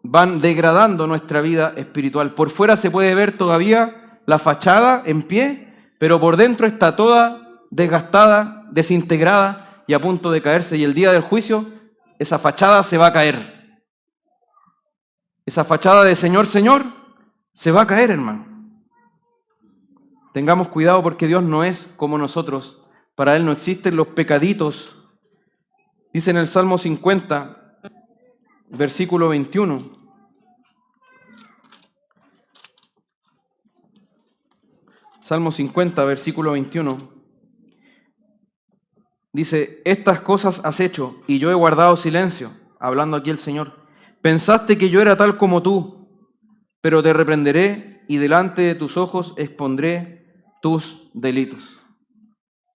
van degradando nuestra vida espiritual. Por fuera se puede ver todavía la fachada en pie, pero por dentro está toda desgastada, desintegrada y a punto de caerse. Y el día del juicio, esa fachada se va a caer. Esa fachada de Señor, Señor, se va a caer, hermano. Tengamos cuidado porque Dios no es como nosotros. Para Él no existen los pecaditos. Dice en el Salmo 50, versículo 21. Salmo 50, versículo 21. Dice, estas cosas has hecho y yo he guardado silencio. Hablando aquí el Señor. Pensaste que yo era tal como tú, pero te reprenderé y delante de tus ojos expondré tus delitos.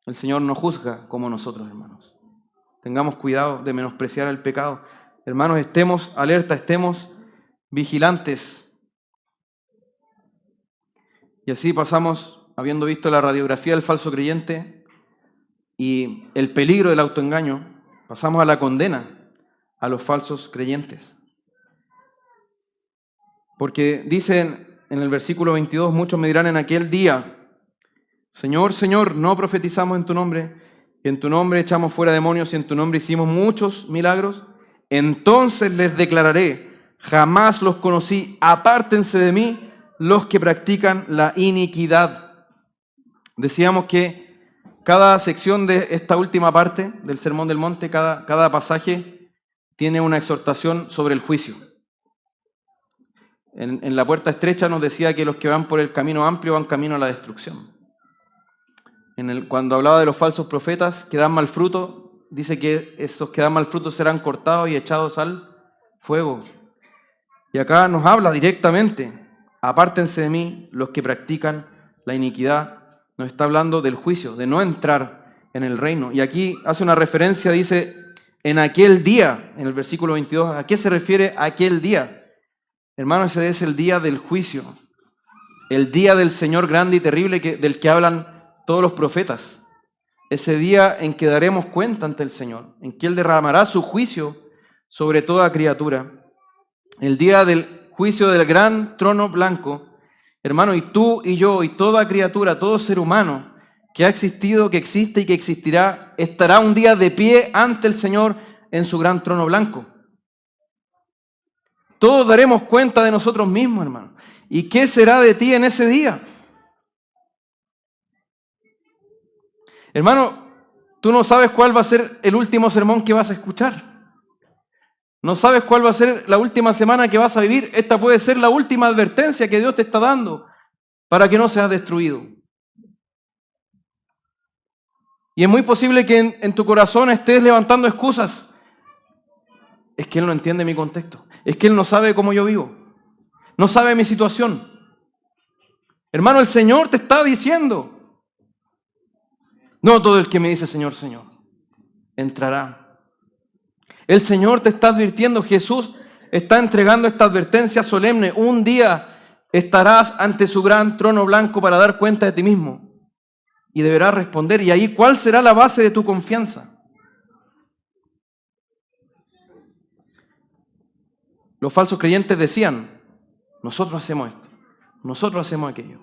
El Señor no juzga como nosotros, hermanos. Tengamos cuidado de menospreciar el pecado. Hermanos, estemos alerta, estemos vigilantes. Y así pasamos, habiendo visto la radiografía del falso creyente y el peligro del autoengaño, pasamos a la condena a los falsos creyentes. Porque dicen en el versículo 22, muchos me dirán en aquel día, Señor, Señor, no profetizamos en tu nombre, y en tu nombre echamos fuera demonios, y en tu nombre hicimos muchos milagros. Entonces les declararé, jamás los conocí, apártense de mí los que practican la iniquidad. Decíamos que cada sección de esta última parte del Sermón del Monte, cada pasaje, tiene una exhortación sobre el juicio. En la puerta estrecha nos decía que los que van por el camino amplio van camino a la destrucción. Cuando hablaba de los falsos profetas que dan mal fruto, dice que esos que dan mal fruto serán cortados y echados al fuego. Y acá nos habla directamente, apártense de mí los que practican la iniquidad. Nos está hablando del juicio, de no entrar en el reino. Y aquí hace una referencia, dice, en aquel día, en el versículo 22, ¿a qué se refiere aquel día? Hermano, ese es el día del juicio, el día del Señor grande y terrible del que hablan todos los profetas. Ese día en que daremos cuenta ante el Señor, en que Él derramará su juicio sobre toda criatura. El día del juicio del gran trono blanco. Hermano, y tú y yo y toda criatura, todo ser humano que ha existido, que existe y que existirá, estará un día de pie ante el Señor en su gran trono blanco. Todos daremos cuenta de nosotros mismos, hermano. ¿Y qué será de ti en ese día? Hermano, tú no sabes cuál va a ser el último sermón que vas a escuchar. No sabes cuál va a ser la última semana que vas a vivir. Esta puede ser la última advertencia que Dios te está dando para que no seas destruido. Y es muy posible que en tu corazón estés levantando excusas. Es que Él no entiende mi contexto. Es que Él no sabe cómo yo vivo. No sabe mi situación. Hermano, el Señor te está diciendo. No todo el que me dice Señor, Señor, entrará. El Señor te está advirtiendo. Jesús está entregando esta advertencia solemne. Un día estarás ante su gran trono blanco para dar cuenta de ti mismo. Y deberás responder. Y ahí, ¿cuál será la base de tu confianza? Los falsos creyentes decían, nosotros hacemos esto, nosotros hacemos aquello.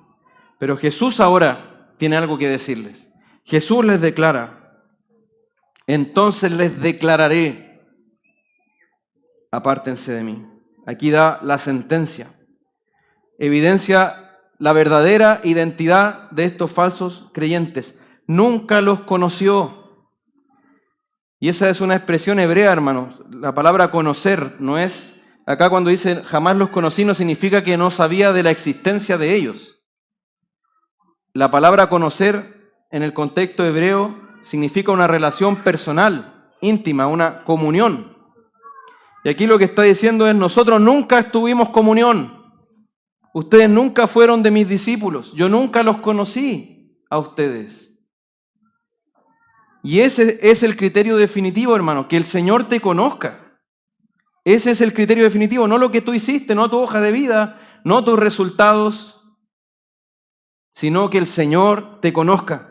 Pero Jesús ahora tiene algo que decirles. Jesús les declara, entonces les declararé, apártense de mí. Aquí da la sentencia. Evidencia la verdadera identidad de estos falsos creyentes. Nunca los conoció. Y esa es una expresión hebrea, hermanos. La palabra conocer no es... Acá cuando dice jamás los conocí no significa que no sabía de la existencia de ellos. La palabra conocer en el contexto hebreo significa una relación personal, íntima, una comunión. Y aquí lo que está diciendo es nosotros nunca estuvimos comunión. Ustedes nunca fueron de mis discípulos. Yo nunca los conocí a ustedes. Y ese es el criterio definitivo, hermano, que el Señor te conozca. Ese es el criterio definitivo, no lo que tú hiciste, no tu hoja de vida, no tus resultados, sino que el Señor te conozca.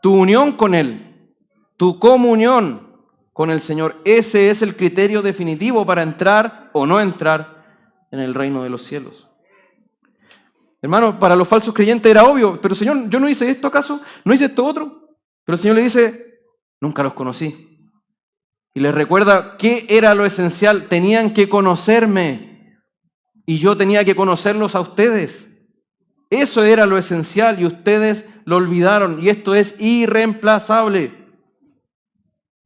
Tu unión con Él, tu comunión con el Señor, ese es el criterio definitivo para entrar o no entrar en el reino de los cielos. Hermano, para los falsos creyentes era obvio, pero Señor, ¿yo no hice esto acaso? ¿No hice esto otro? Pero el Señor le dice, nunca los conocí. Y les recuerda qué era lo esencial. Tenían que conocerme y yo tenía que conocerlos a ustedes. Eso era lo esencial y ustedes lo olvidaron. Y esto es irreemplazable.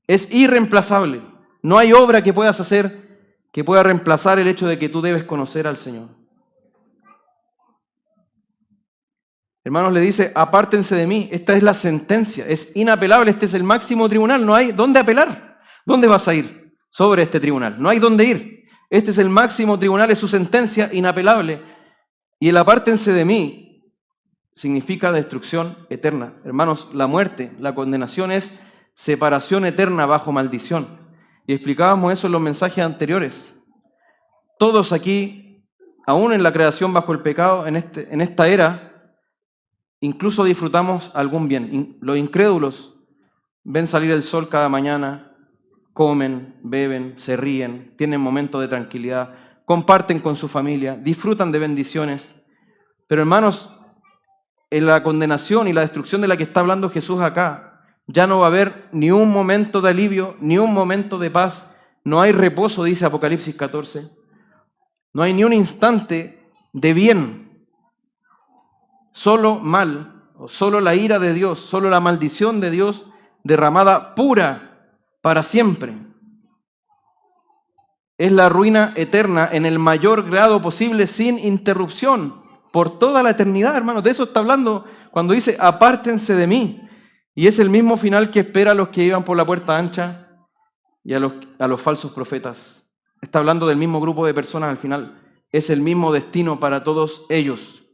Es irreemplazable. No hay obra que puedas hacer que pueda reemplazar el hecho de que tú debes conocer al Señor. Hermanos, le dice, apártense de mí. Esta es la sentencia. Es inapelable. Este es el máximo tribunal. No hay dónde apelar. ¿Dónde vas a ir sobre este tribunal? No hay dónde ir. Este es el máximo tribunal, es su sentencia inapelable. Y el apártense de mí significa destrucción eterna. Hermanos, la muerte, la condenación es separación eterna bajo maldición. Y explicábamos eso en los mensajes anteriores. Todos aquí, aún en la creación bajo el pecado, en esta era, incluso disfrutamos algún bien. Los incrédulos ven salir el sol cada mañana, comen, beben, se ríen, tienen momentos de tranquilidad, comparten con su familia, disfrutan de bendiciones. Pero hermanos, en la condenación y la destrucción de la que está hablando Jesús acá, ya no va a haber ni un momento de alivio, ni un momento de paz. No hay reposo, dice Apocalipsis 14. No hay ni un instante de bien. Solo mal, o solo la ira de Dios, solo la maldición de Dios derramada pura para siempre. Es la ruina eterna en el mayor grado posible, sin interrupción, por toda la eternidad, hermanos. De eso está hablando cuando dice, apártense de mí. Y es el mismo final que espera a los que iban por la puerta ancha y a los falsos profetas. Está hablando del mismo grupo de personas al final es el mismo destino para todos ellos,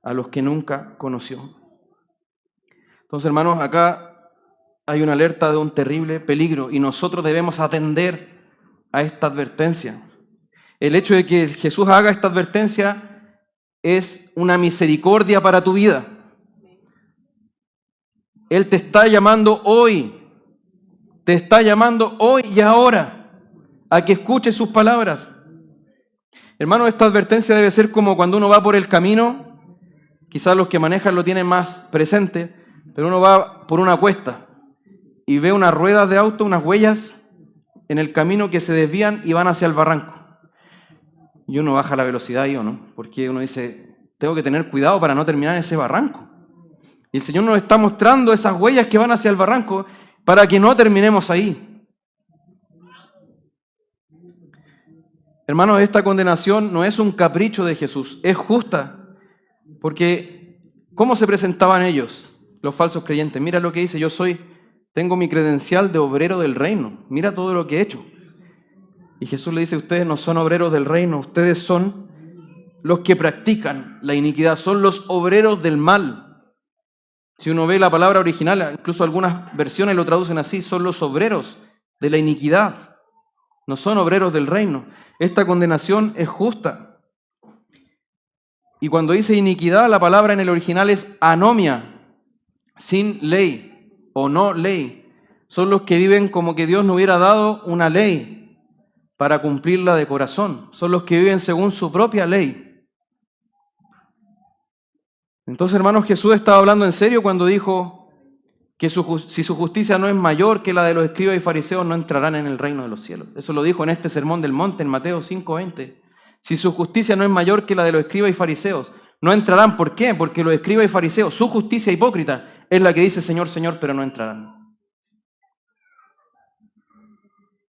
a los que nunca conoció. Entonces, hermanos, acá hay una alerta de un terrible peligro y nosotros debemos atender a esta advertencia. El hecho de que Jesús haga esta advertencia es una misericordia para tu vida. Él te está llamando hoy, y ahora, a que escuches sus palabras. Hermano, esta advertencia debe ser como cuando uno va por el camino, quizás los que manejan lo tienen más presente, pero uno va por una cuesta y ve unas ruedas de auto, unas huellas en el camino que se desvían y van hacia el barranco. Y uno baja la velocidad ahí, ¿o no? Porque uno dice, tengo que tener cuidado para no terminar en ese barranco. Y el Señor nos está mostrando esas huellas que van hacia el barranco para que no terminemos ahí. Hermanos, esta condenación no es un capricho de Jesús, es justa. Porque, ¿cómo se presentaban ellos, los falsos creyentes? Mira lo que dice, tengo mi credencial de obrero del reino. Mira todo lo que he hecho. Y Jesús le dice, ustedes no son obreros del reino, ustedes son los que practican la iniquidad, son los obreros del mal. Si uno ve la palabra original, incluso algunas versiones lo traducen así, son los obreros de la iniquidad, no son obreros del reino. Esta condenación es justa. Y cuando dice iniquidad, la palabra en el original es anomia, sin ley o no ley. Son los que viven como que Dios no hubiera dado una ley para cumplirla de corazón. Son los que viven según su propia ley. Entonces, hermanos, Jesús estaba hablando en serio cuando dijo que si su justicia no es mayor que la de los escribas y fariseos, no entrarán en el reino de los cielos. Eso lo dijo en este sermón del monte, en Mateo 5:20. Si su justicia no es mayor que la de los escribas y fariseos, no entrarán. ¿Por qué? Porque los escribas y fariseos, su justicia hipócrita, es la que dice Señor, Señor, pero no entrarán.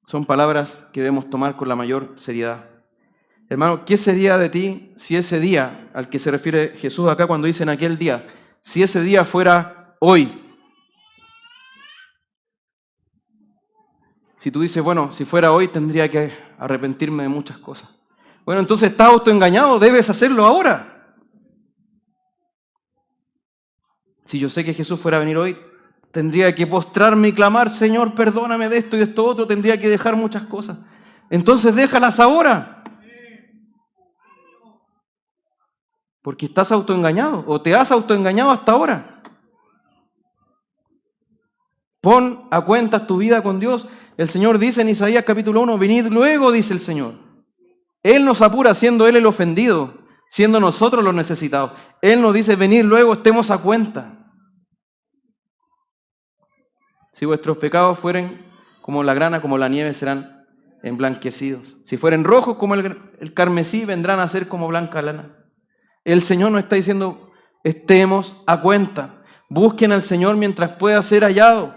Son palabras que debemos tomar con la mayor seriedad. Hermano, ¿qué sería de ti si ese día al que se refiere Jesús acá cuando dice en aquel día, si ese día fuera hoy? Si tú dices, bueno, si fuera hoy tendría que arrepentirme de muchas cosas. Bueno, entonces estás autoengañado, debes hacerlo ahora. Si yo sé que Jesús fuera a venir hoy, tendría que postrarme y clamar, Señor, perdóname de esto y de esto otro, tendría que dejar muchas cosas. Entonces déjalas ahora. Porque estás autoengañado o te has autoengañado hasta ahora. Pon a cuentas tu vida con Dios. El Señor dice en Isaías capítulo 1, venid luego, dice el Señor. Él nos apura siendo Él el ofendido, siendo nosotros los necesitados. Él nos dice, venid luego, estemos a cuenta. Si vuestros pecados fueren como la grana, como la nieve, serán emblanquecidos. Si fueren rojos como el carmesí, vendrán a ser como blanca lana. El Señor nos está diciendo, estemos a cuenta. Busquen al Señor mientras pueda ser hallado.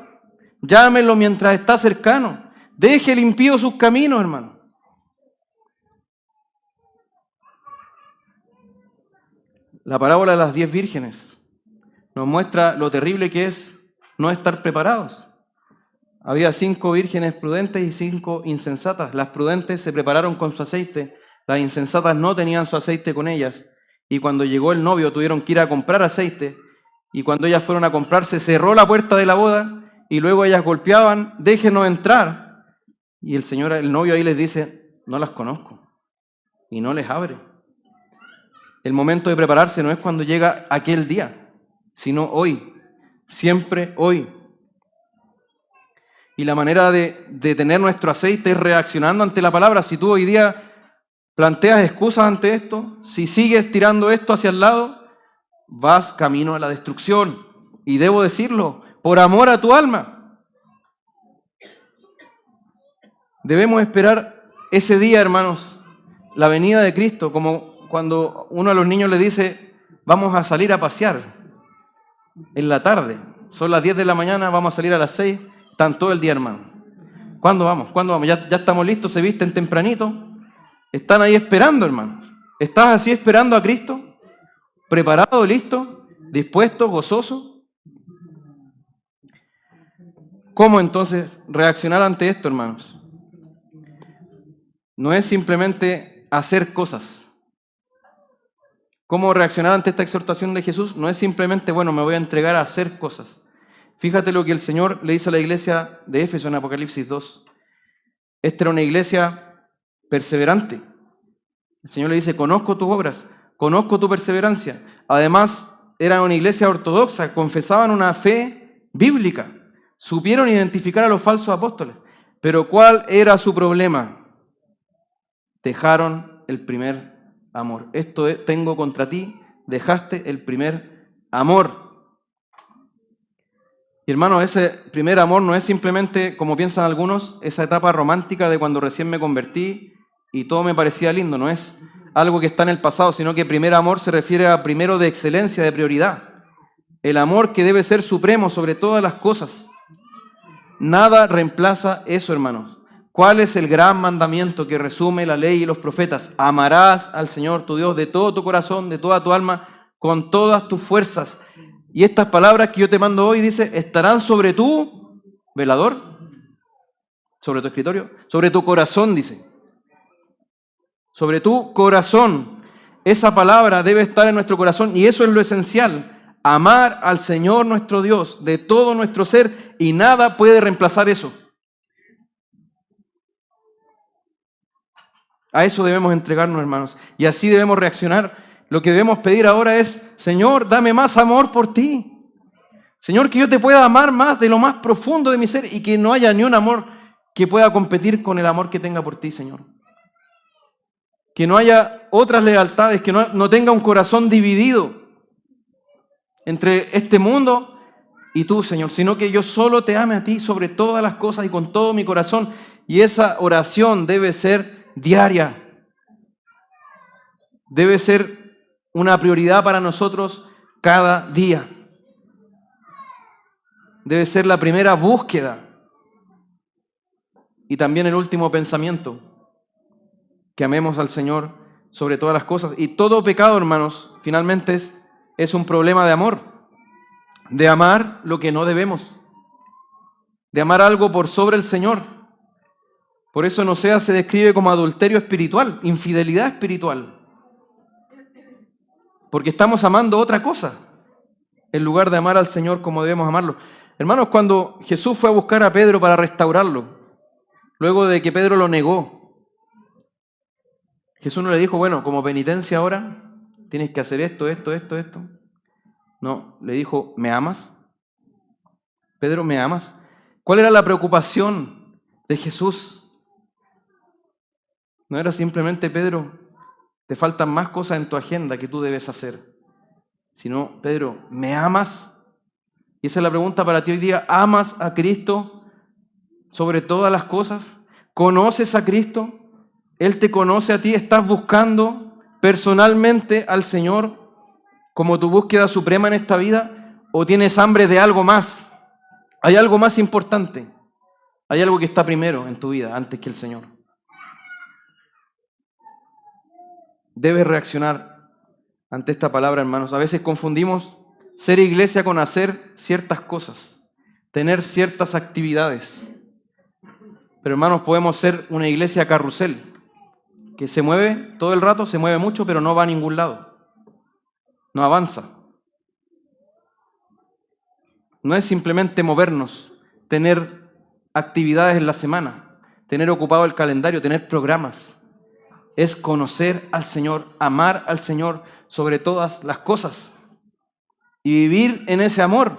Llámenlo mientras está cercano. Deje el impío sus caminos, hermano. La parábola de las 10 vírgenes nos muestra lo terrible que es no estar preparados. Había 5 vírgenes prudentes y 5 insensatas. Las prudentes se prepararon con su aceite, las insensatas no tenían su aceite con ellas. Y cuando llegó el novio tuvieron que ir a comprar aceite. Y cuando ellas fueron a comprar se cerró la puerta de la boda y luego ellas golpeaban, déjenos entrar. Y el novio ahí les dice, no las conozco. Y no les abre. El momento de prepararse no es cuando llega aquel día, sino hoy, siempre hoy. Y la manera de tener nuestro aceite es reaccionando ante la palabra. Si tú hoy día planteas excusas ante esto, si sigues tirando esto hacia el lado, vas camino a la destrucción. Y debo decirlo, por amor a tu alma. Debemos esperar ese día, hermanos, la venida de Cristo, como cuando uno a los niños le dice, vamos a salir a pasear en la tarde. Son las 10 de la mañana, vamos a salir a las 6, están todo el día, hermano. ¿Cuándo vamos? ¿Cuándo vamos? Ya estamos listos, se visten tempranito. Están ahí esperando, hermano. ¿Estás así esperando a Cristo? ¿Preparado, listo? ¿Dispuesto, gozoso? ¿Cómo entonces reaccionar ante esto, hermanos? No es simplemente hacer cosas. ¿Cómo reaccionar ante esta exhortación de Jesús? No es simplemente, bueno, me voy a entregar a hacer cosas. Fíjate lo que el Señor le dice a la iglesia de Éfeso en Apocalipsis 2. Esta era una iglesia perseverante. El Señor le dice, conozco tus obras, conozco tu perseverancia. Además, era una iglesia ortodoxa, confesaban una fe bíblica. Supieron identificar a los falsos apóstoles. Pero ¿cuál era su problema? Dejaron el primer amor. Esto tengo contra ti, dejaste el primer amor. Y hermano, ese primer amor no es simplemente, como piensan algunos, esa etapa romántica de cuando recién me convertí y todo me parecía lindo. No es algo que está en el pasado, sino que primer amor se refiere a primero de excelencia, de prioridad. El amor que debe ser supremo sobre todas las cosas. Nada reemplaza eso, hermanos. ¿Cuál es el gran mandamiento que resume la ley y los profetas? Amarás al Señor tu Dios de todo tu corazón, de toda tu alma, con todas tus fuerzas. Y estas palabras que yo te mando hoy, dice, estarán sobre tu velador, sobre tu escritorio, sobre tu corazón, dice. Sobre tu corazón. Esa palabra debe estar en nuestro corazón y eso es lo esencial. Amar al Señor nuestro Dios de todo nuestro ser y nada puede reemplazar eso. A eso debemos entregarnos, hermanos, y así debemos reaccionar. Lo que debemos pedir ahora es, Señor, dame más amor por ti. Señor, que yo te pueda amar más de lo más profundo de mi ser y que no haya ni un amor que pueda competir con el amor que tenga por ti, Señor. Que no haya otras lealtades, que no tenga un corazón dividido entre este mundo y tú, Señor, sino que yo solo te ame a ti sobre todas las cosas y con todo mi corazón. Y esa oración debe ser diaria. Debe ser una prioridad para nosotros cada día. Debe ser la primera búsqueda. Y también el último pensamiento. Que amemos al Señor sobre todas las cosas. Y todo pecado, hermanos, finalmente es un problema de amor. De amar lo que no debemos. De amar algo por sobre el Señor. Por eso en Oseas se describe como adulterio espiritual, infidelidad espiritual. Porque estamos amando otra cosa, en lugar de amar al Señor como debemos amarlo. Hermanos, cuando Jesús fue a buscar a Pedro para restaurarlo, luego de que Pedro lo negó, Jesús no le dijo, bueno, como penitencia ahora, tienes que hacer esto. No, le dijo, ¿me amas? Pedro, ¿me amas? ¿Cuál era la preocupación de Jesús? No era simplemente, Pedro, te faltan más cosas en tu agenda que tú debes hacer. Sino, Pedro, ¿me amas? Y esa es la pregunta para ti hoy día. ¿Amas a Cristo sobre todas las cosas? ¿Conoces a Cristo? ¿Él te conoce a ti? ¿Estás buscando personalmente al Señor como tu búsqueda suprema en esta vida? ¿O tienes hambre de algo más? ¿Hay algo más importante? ¿Hay algo que está primero en tu vida antes que el Señor? Debes reaccionar ante esta palabra, hermanos. A veces confundimos ser iglesia con hacer ciertas cosas, tener ciertas actividades. Pero hermanos, podemos ser una iglesia carrusel, que se mueve todo el rato, se mueve mucho, pero no va a ningún lado. No avanza. No es simplemente movernos, tener actividades en la semana, tener ocupado el calendario, tener programas. Es conocer al Señor, amar al Señor sobre todas las cosas y vivir en ese amor.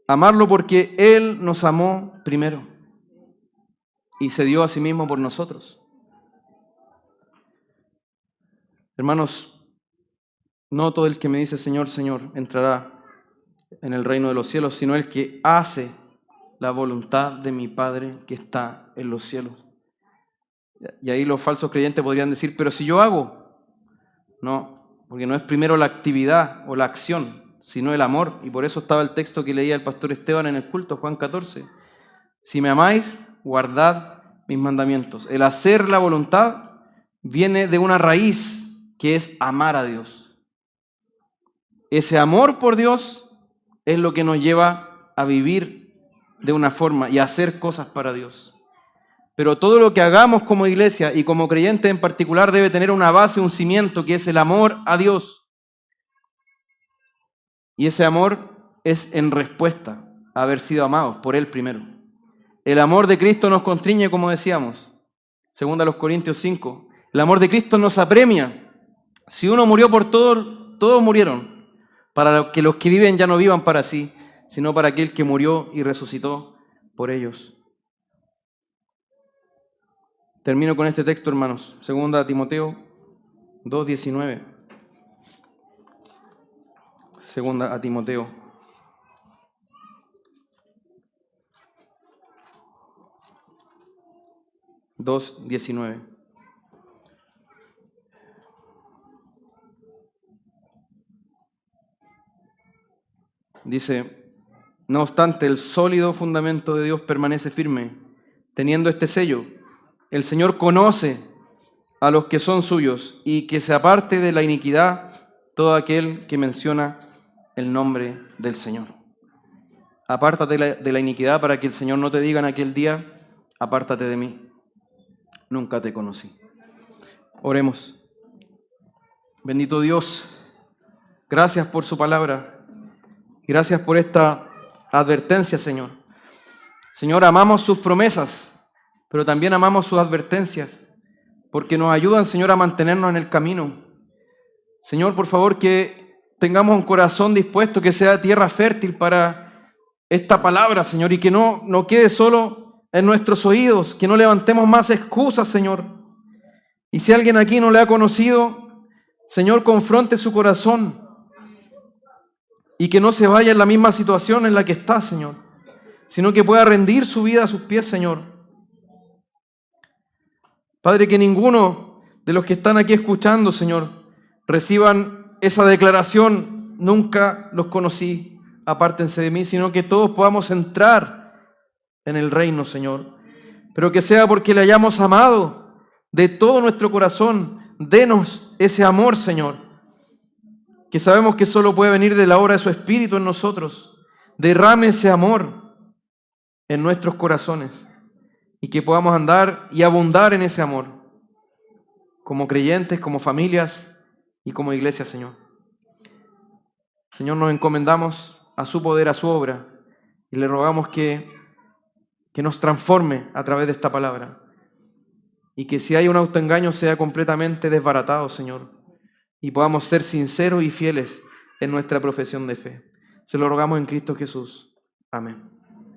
Amarlo porque Él nos amó primero y se dio a sí mismo por nosotros. Hermanos, no todo el que me dice Señor, Señor entrará en el reino de los cielos, sino el que hace la voluntad de mi Padre que está en los cielos. Y ahí los falsos creyentes podrían decir, pero si yo hago, no, porque no es primero la actividad o la acción, sino el amor. Y por eso estaba el texto que leía el pastor Esteban en el culto, Juan 14. Si me amáis, guardad mis mandamientos. El hacer la voluntad viene de una raíz que es amar a Dios. Ese amor por Dios es lo que nos lleva a vivir de una forma y a hacer cosas para Dios. Pero todo lo que hagamos como iglesia y como creyentes en particular debe tener una base, un cimiento, que es el amor a Dios. Y ese amor es en respuesta a haber sido amados por Él primero. El amor de Cristo nos constriñe, como decíamos, según a los Corintios 5. El amor de Cristo nos apremia. Si uno murió por todos, todos murieron, para que los que viven ya no vivan para sí, sino para aquel que murió y resucitó por ellos. Termino con este texto, hermanos. Segunda a Timoteo 2:19. Segunda a Timoteo 2:19. Dice: no obstante, el sólido fundamento de Dios permanece firme, teniendo este sello: el Señor conoce a los que son suyos, y que se aparte de la iniquidad todo aquel que menciona el nombre del Señor. Apártate de la iniquidad para que el Señor no te diga en aquel día: apártate de mí, nunca te conocí. Oremos. Bendito Dios, gracias por su palabra. Gracias por esta advertencia, Señor. Señor, amamos sus promesas, pero también amamos sus advertencias, porque nos ayudan, Señor, a mantenernos en el camino. Señor, por favor, que tengamos un corazón dispuesto, que sea tierra fértil para esta palabra, Señor, y que no quede solo en nuestros oídos, que no levantemos más excusas, Señor. Y si alguien aquí no le ha conocido, Señor, confronte su corazón y que no se vaya en la misma situación en la que está, Señor, sino que pueda rendir su vida a sus pies, Señor. Padre, que ninguno de los que están aquí escuchando, Señor, reciban esa declaración: nunca los conocí, apártense de mí, sino que todos podamos entrar en el reino, Señor. Pero que sea porque le hayamos amado de todo nuestro corazón. Denos ese amor, Señor, que sabemos que solo puede venir de la obra de su Espíritu en nosotros. Derrame ese amor en nuestros corazones y que podamos andar y abundar en ese amor como creyentes, como familias y como iglesia, Señor. Señor, nos encomendamos a su poder, a su obra, y le rogamos que nos transforme a través de esta palabra, y que si hay un autoengaño sea completamente desbaratado, Señor, y podamos ser sinceros y fieles en nuestra profesión de fe. Se lo rogamos en Cristo Jesús. Amén.